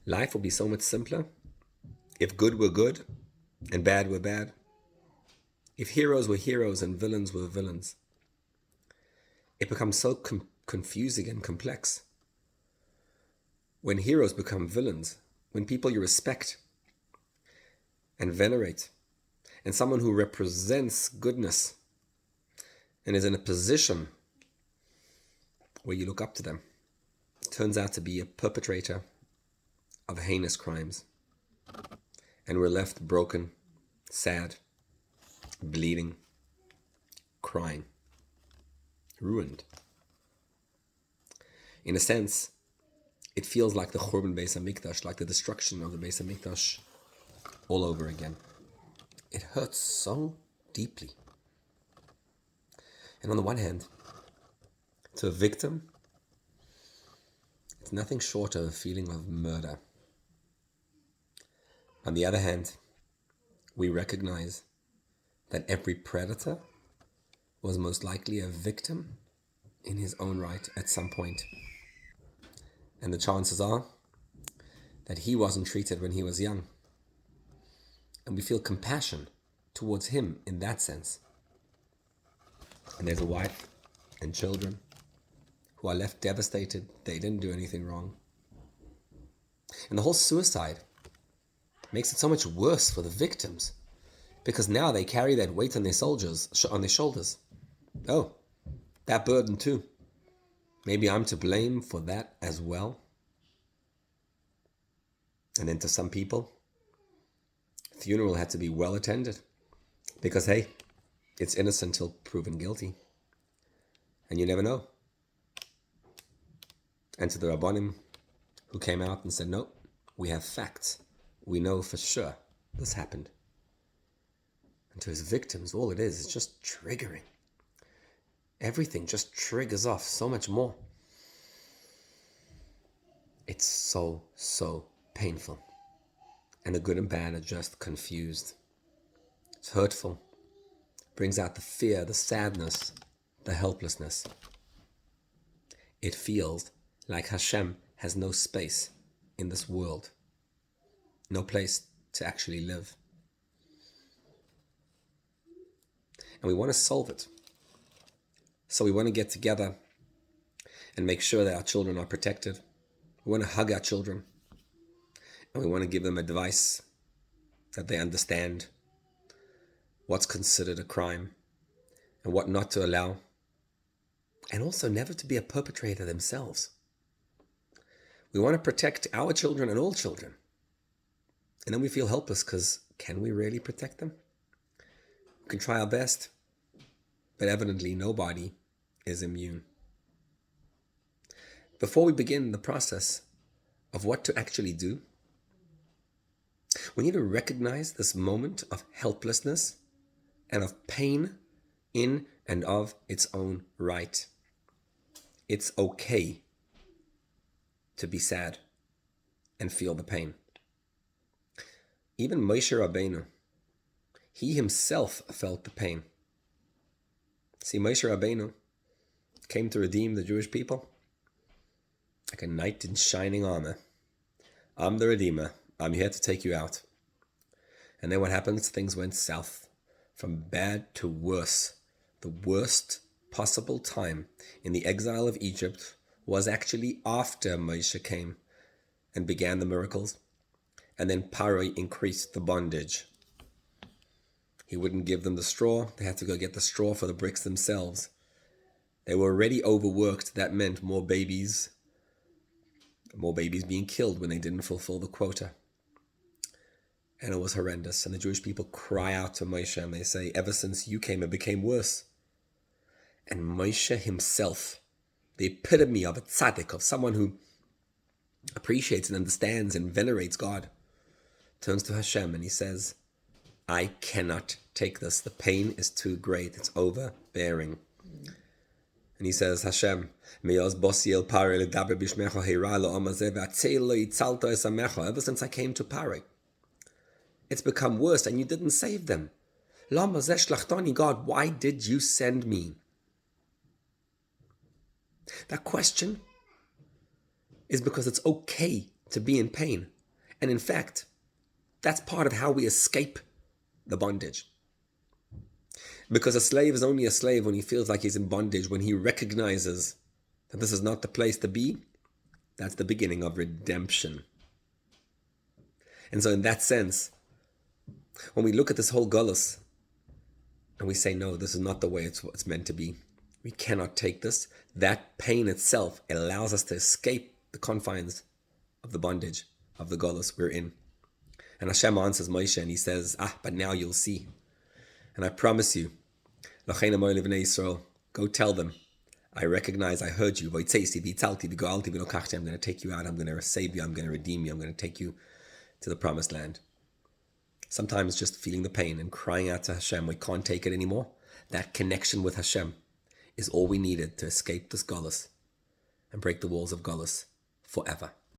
Life would be so much simpler if good were good and bad were bad. If heroes were heroes and villains were villains. It becomes so confusing and complex. When heroes become villains, when people you respect and venerate, and someone who represents goodness and is in a position where you look up to them, turns out to be a perpetrator of heinous crimes. And we're left broken, sad, bleeding, crying, ruined. In a sense, it feels like the Churban Beis HaMikdash, like the destruction of the Beis HaMikdash all over again. It hurts so deeply. And on the one hand, to a victim, it's nothing short of a feeling of murder. On the other hand, we recognize that every predator was most likely a victim in his own right at some point. And the chances are that he wasn't treated when he was young. And we feel compassion towards him in that sense. And there's a wife and children who are left devastated. They didn't do anything wrong. And the whole suicide makes it so much worse for the victims, because now they carry that weight on their shoulders. Oh, that burden too. Maybe I'm to blame for that as well. And then to some people, the funeral had to be well attended, because hey, it's innocent till proven guilty. And you never know. And to the Rabbanim who came out and said, no, we have facts. We know for sure this happened. And to his victims, all it is just triggering. Everything just triggers off so much more. It's so painful. And the good and bad are just confused. It's hurtful. Brings out the fear, the sadness, the helplessness. It feels like Hashem has no space in this world. No place to actually live. And we want to solve it. So we want to get together and make sure that our children are protected. We want to hug our children. And we want to give them advice that they understand what's considered a crime and what not to allow. And also never to be a perpetrator themselves. We want to protect our children and all children. And then we feel helpless because can we really protect them? We can try our best, but evidently nobody is immune. Before we begin the process of what to actually do, we need to recognize this moment of helplessness and of pain in and of its own right. It's okay to be sad and feel the pain. Even Moshe Rabbeinu, he himself felt the pain. See, Moshe Rabbeinu came to redeem the Jewish people like a knight in shining armor. I'm the Redeemer. I'm here to take you out. And then what happens? Things went south, from bad to worse. The worst possible time in the exile of Egypt was actually after Moshe came and began the miracles. And then Paro increased the bondage. He wouldn't give them the straw. They had to go get the straw for the bricks themselves. They were already overworked. That meant more babies being killed when they didn't fulfill the quota. And it was horrendous. And the Jewish people cry out to Moshe and they say, ever since you came, it became worse. And Moshe himself, the epitome of a tzaddik, of someone who appreciates and understands and venerates God, turns to Hashem and he says, I cannot take this. The pain is too great. It's overbearing. And he says, Hashem, ever since I came to Paro, it's become worse and you didn't save them. God, why did you send me? That question is because it's okay to be in pain. And in fact, that's part of how we escape the bondage. Because a slave is only a slave when he feels like he's in bondage, when he recognizes that this is not the place to be. That's the beginning of redemption. And so in that sense, when we look at this whole gullus and we say, no, this is not the way it's meant to be, we cannot take this, that pain itself allows us to escape the confines of the bondage of the gullus we're in. And Hashem answers Moshe and he says, but now you'll see. And I promise you, go tell them, I recognize, I heard you. I'm going to take you out, I'm going to save you, I'm going to redeem you, I'm going to take you to the promised land. Sometimes just feeling the pain and crying out to Hashem, we can't take it anymore. That connection with Hashem is all we needed to escape this gullus and break the walls of gullus forever.